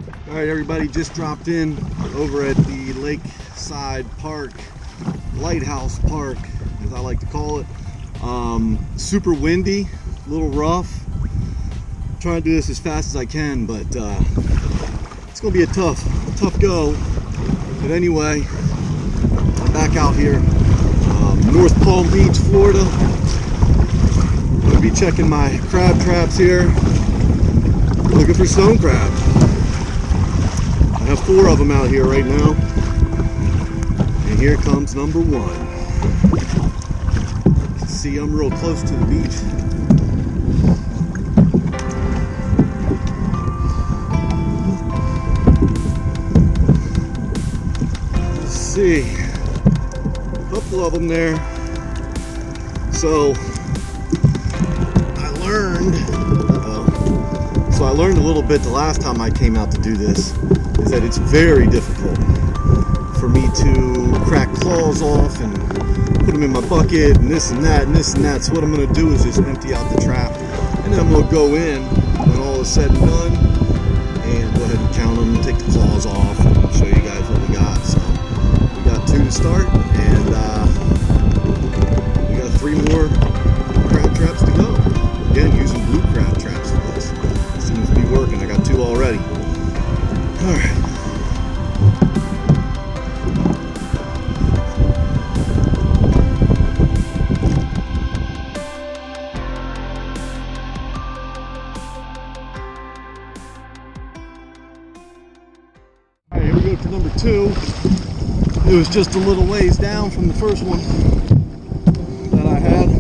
All right, everybody, just dropped in over at the Lakeside Park, Lighthouse Park, as I like to call it. Super windy, a little rough. I'm trying to do this as fast as I can, but it's gonna be a tough go. But anyway, I'm back out here, North Palm Beach, Florida. I'm gonna be checking my crab traps here, looking for stone crab. I have 4 of them out here right now, and here comes number 1. You can see I'm real close to the beach. Let's see, a couple of them there. So I learned a little bit the last time I came out to do this, is that it's very difficult for me to crack claws off and put them in my bucket and this and that and this and that. So what I'm going to do is just empty out the trap, and then I'm going to go in when all is said and done and go ahead and count them and take the claws off and show you guys what we got. So we got 2 to start, and we got 3 more crab traps to go. Again, using blue crab traps for this. Seems to be working. I got 2 already. All right. All right, here we go for number 2. It was just a little ways down from the first one that I had.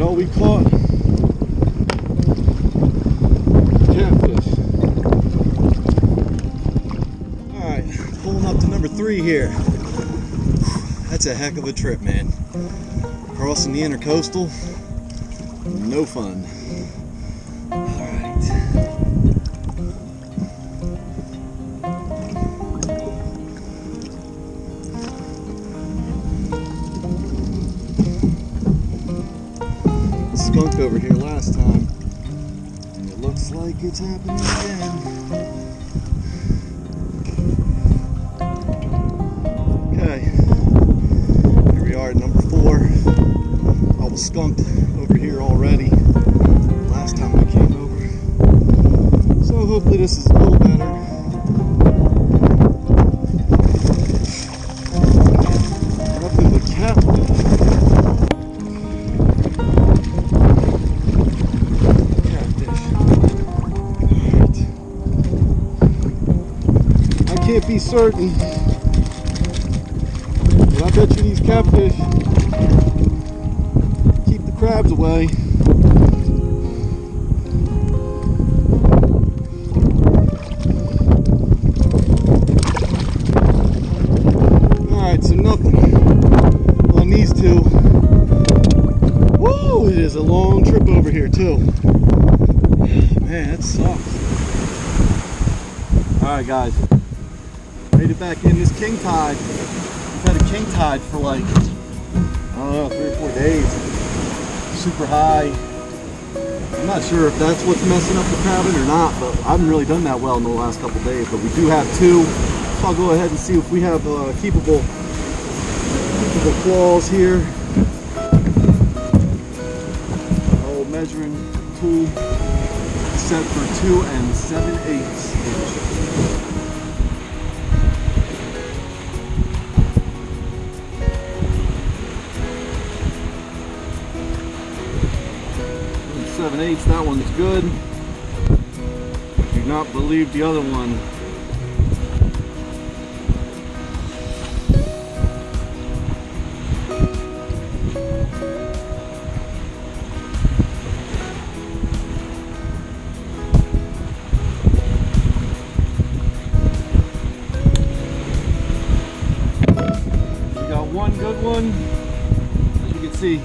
We caught catfish. Alright, pulling up to number 3 here. That's a heck of a trip, man. Crossing the Intracoastal, no fun. Alright. Skunked over here last time, and it looks like it's happening again. Okay, here we are at number 4. I was skunked over here already last time I came over, so hopefully this is a little better. Nothing but catfish. Can't be certain, but I bet you these catfish keep the crabs away. Alright, so nothing on these 2. Woo! It is a long trip over here too. Man, that sucks. Alright guys, made it back in this king tide. We've had a king tide for like, I don't know, 3 or 4 days. Super high. I'm not sure if that's what's messing up the crabbing or not, but I haven't really done that well in the last couple days. But we do have 2. So I'll go ahead and see if we have keepable claws here. Old measuring tool set for 2 7/8 inch. .7/8, that one's good. Do not believe the other one. We got one good one. As you can see,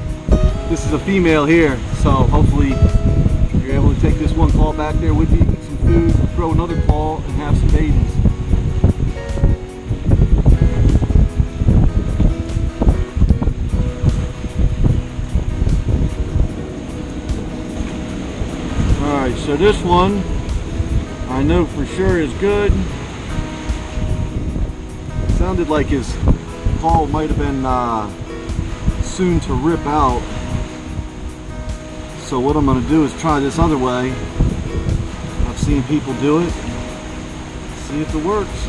this is a female here, so hopefully you're able to take this one claw back there with you, eat some food, throw another claw, and have some babies. Alright, so this one I know for sure is good. Sounded like his claw might have been soon to rip out. So what I'm going to do is try this other way. I've seen people do it. See if it works.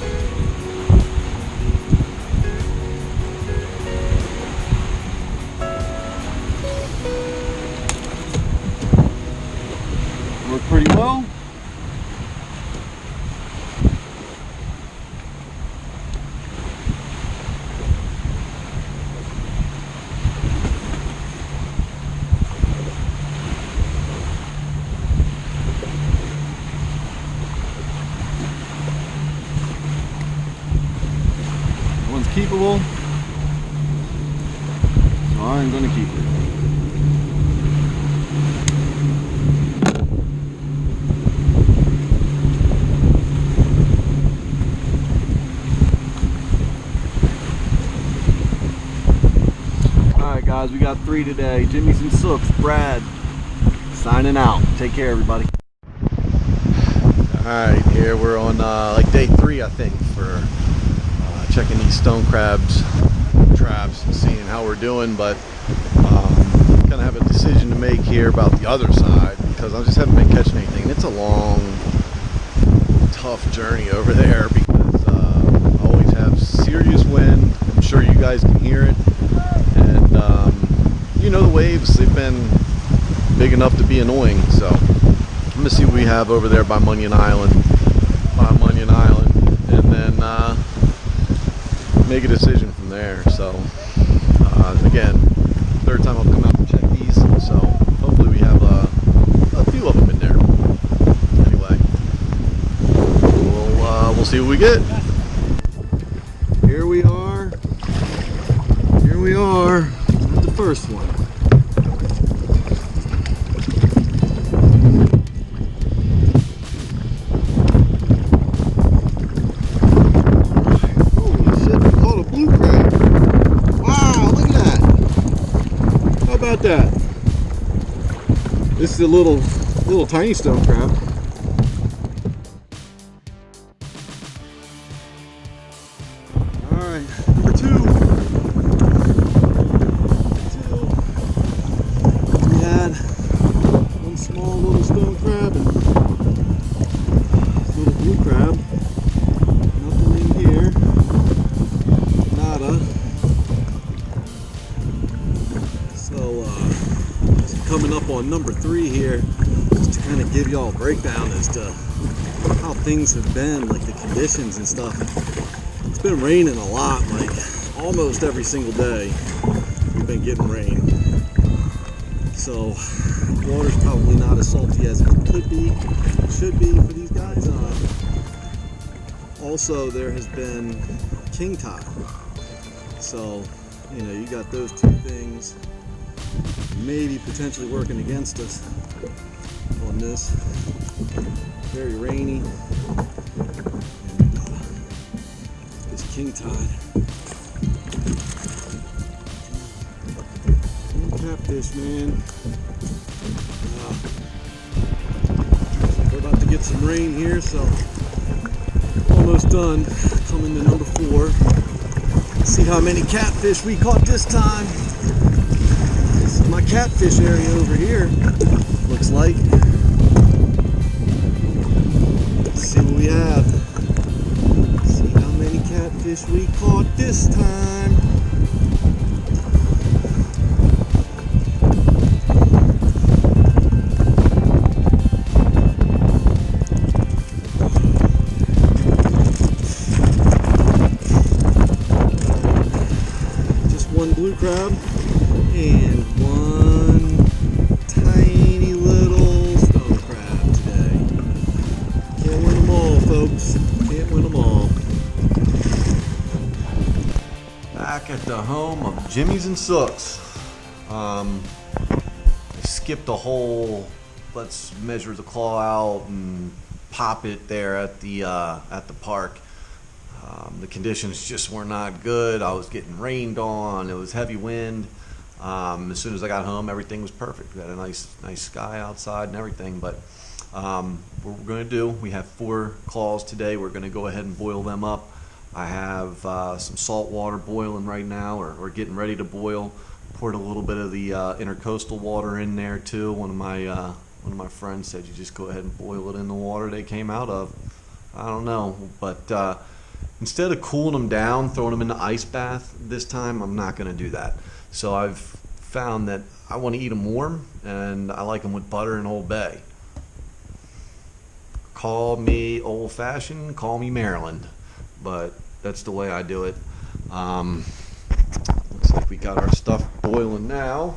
Worked pretty well. One's keepable, so I'm going to keep it. Alright guys, we got 3 today. Jimmy's and Sooks, Brad, signing out. Take care everybody. Alright, here we're on like day 3 I think for checking these stone crabs traps and seeing how we're doing, but kind of have a decision to make here about the other side because I just haven't been catching anything. It's a long, tough journey over there because I always have serious wind. I'm sure you guys can hear it, and you know the waves, they've been big enough to be annoying. So I'm gonna see what we have over there by Munyon Island, and then make a decision from there. So again, 3rd time I've come out to check these, so hopefully we have a few of them in there. Anyway, we'll see what we get. Here we are at the first one. That this is a little tiny stone crab. All right, number 2. We had one small little stone crab and this little blue crab. Nothing in here. Nada. So coming up on number 3 here, just to kind of give y'all a breakdown as to how things have been, like the conditions and stuff. It's been raining a lot, like almost every single day we've been getting rain. So water's probably not as salty as it could be, should be for these guys. Also there has been king tide. So, you know, you got those 2 things maybe potentially working against us on this. Very rainy, and this king tide. Catfish, man. We're about to get some rain here, so almost done. Coming to number 4. Let's see how many catfish we caught this time. This is my catfish area over here, looks like. Let's see what we have. Let's see how many catfish we caught this time. Just one blue crab and one tiny little stone crab today. Can't win them all, folks. Can't win them all. Back at the home of Jimmy's and Sooks. I skipped a whole let's measure the claw out and pop it there at the park. The conditions just were not good. I was getting rained on. It was heavy wind. As soon as I got home, everything was perfect. We had a nice sky outside and everything. But what we're going to do, we have 4 claws today. We're going to go ahead and boil them up. I have some salt water boiling right now, or getting ready to boil. Poured a little bit of the Intracoastal water in there too. One of my friends said you just go ahead and boil it in the water they came out of. I don't know, but instead of cooling them down, throwing them in the ice bath this time, I'm not going to do that. So I've found that I want to eat them warm, and I like them with butter and Old Bay. Call me old-fashioned, call me Maryland, but that's the way I do it. Looks like we got our stuff boiling now.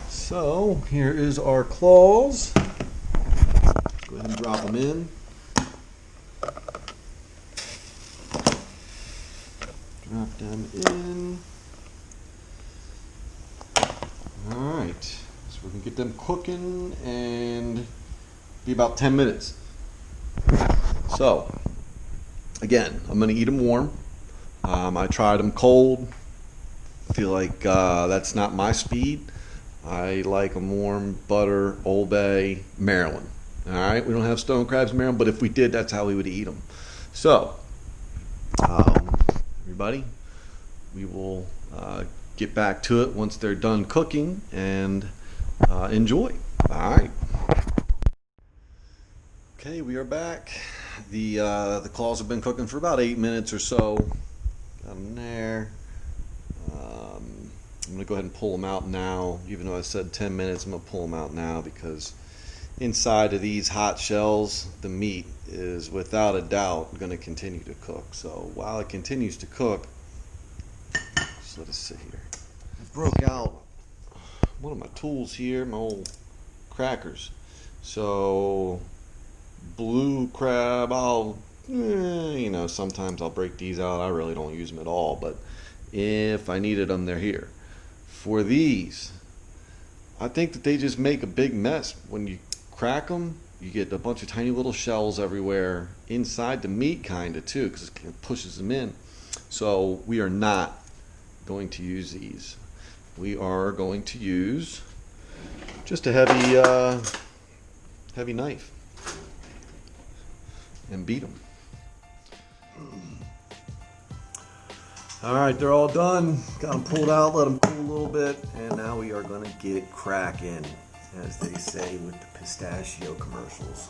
So here is our claws. Go ahead and drop them in. Drop them in. Alright, so we're going to get them cooking and be about 10 minutes. So, again, I'm going to eat them warm. I tried them cold. I feel like that's not my speed. I like them warm, butter, Old Bay, Maryland. Alright, we don't have stone crabs in Maryland, but if we did, that's how we would eat them. So, everybody, we will get back to it once they're done cooking, and enjoy. Alright. Okay, we are back. The claws have been cooking for about 8 minutes or so. Got them there. I'm going to go ahead and pull them out now. Even though I said 10 minutes, I'm going to pull them out now because inside of these hot shells, the meat is without a doubt going to continue to cook. So while it continues to cook, just let us sit here. I broke out one of my tools here, my old crackers. So blue crab, sometimes I'll break these out. I really don't use them at all, but if I needed them, they're here. For these, I think that they just make a big mess. When you crack them, you get a bunch of tiny little shells everywhere inside the meat, kind of too, because it pushes them in. So we are not going to use these. We are going to use just a heavy knife and beat them. Alright, they're all done. Got them pulled out, let them cool a little bit, and now we are going to get it cracking, as they say with the pistachio commercials.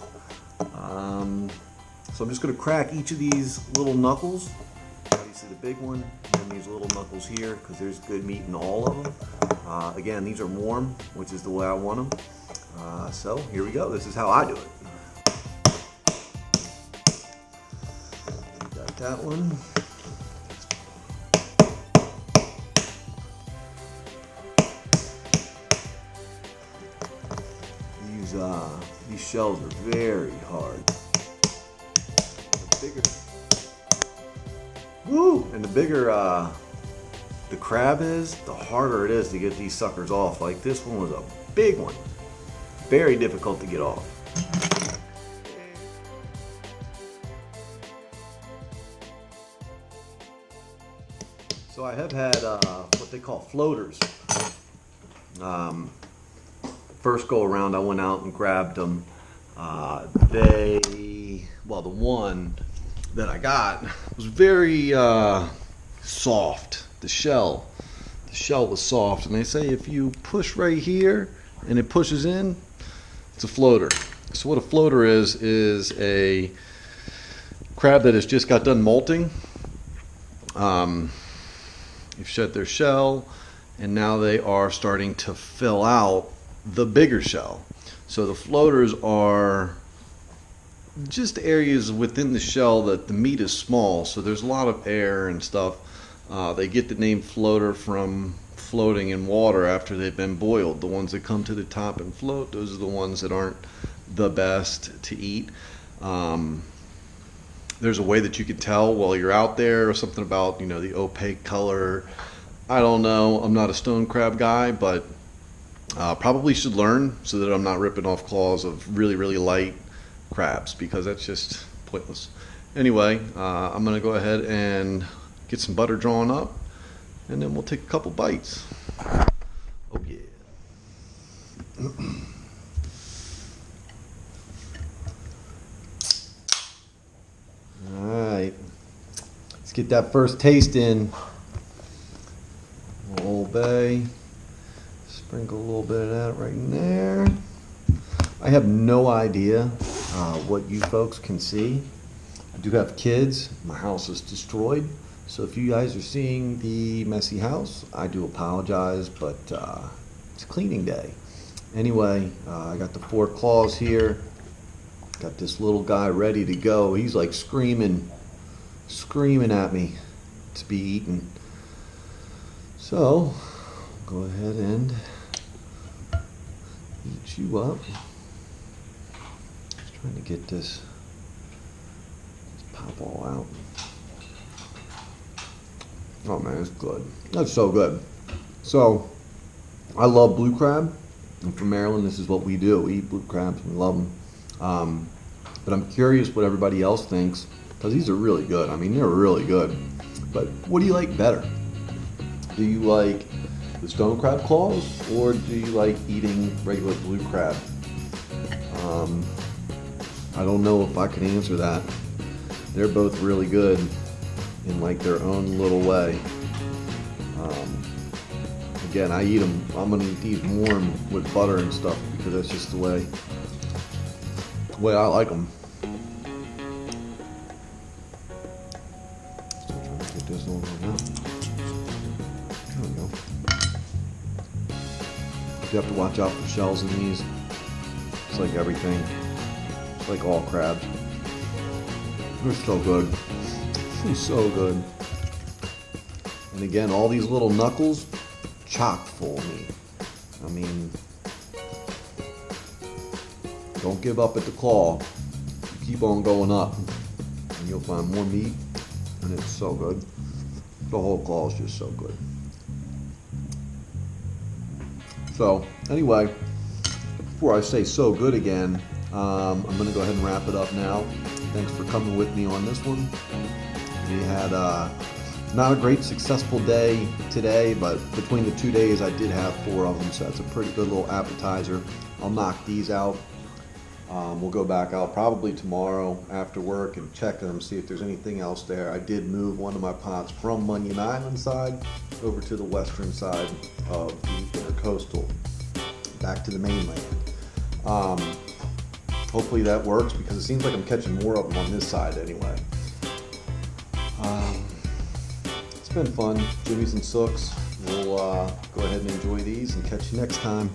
So I'm just going to crack each of these little knuckles. Obviously the big one, and these little knuckles here, because there's good meat in all of them. Again, these are warm, which is the way I want them. So here we go. This is how I do it. Got that one. These shells are very hard. And the bigger the crab is, the harder it is to get these suckers off. Like this one was a big one. Very difficult to get off. So I have had what they call floaters. First go around, I went out and grabbed them. The one that I got was very soft. The shell was soft, and they say if you push right here and it pushes in, it's a floater. So what a floater is a crab that has just got done molting. You've shed their shell, and now they are starting to fill out the bigger shell. So the floaters are just areas within the shell that the meat is small, so there's a lot of air and stuff. They get the name floater from floating in water after they've been boiled. The ones that come to the top and float, those are the ones that aren't the best to eat. There's a way that you can tell while you're out there, or something about the opaque color. I don't know. I'm not a stone crab guy, but probably should learn so that I'm not ripping off claws of really light crabs because that's just pointless. Anyway, I'm gonna go ahead and get some butter drawn up, and then we'll take a couple bites. Oh yeah. All right, let's get that first taste in. Old Bay, sprinkle a little bit of that right in there. I have no idea what you folks can see. I do have kids. My house is destroyed. So if you guys are seeing the messy house, I do apologize, but it's cleaning day. Anyway, I got the 4 claws here. Got this little guy ready to go. He's like screaming at me to be eaten. So, go ahead and eat you up. Just trying to get this pop all out. Oh man, it's good. That's so good. So, I love blue crab. And from Maryland, this is what we do. We eat blue crabs. We love them. But I'm curious what everybody else thinks, because these are really good. I mean, they're really good. But what do you like better? Do you like the stone crab claws, or do you like eating regular blue crab? I don't know if I can answer that. They're both really good in like their own little way. Again, I eat them. I'm gonna eat these warm with butter and stuff because that's just the way I like them. Still trying to get this over now. There we go. You have to watch out for shells in these. It's like everything. It's like all crabs. They're so good. They're so good. And again, all these little knuckles, chock full of meat. I mean, don't give up at the claw. Keep on going up, and you'll find more meat, and it's so good. The whole claw is just so good. So, anyway, before I say so good again, I'm going to go ahead and wrap it up now. Thanks for coming with me on this one. We had not a great successful day today, but between the 2 days I did have 4 of them, so that's a pretty good little appetizer. I'll knock these out. We'll go back out probably tomorrow after work and check them, see if there's anything else there. I did move one of my pots from Munyon Island side over to the western side of the Intracoastal, back to the mainland. Hopefully that works, because it seems like I'm catching more of them on this side anyway. It's been fun. Jimmies and Sooks. We'll go ahead and enjoy these and catch you next time.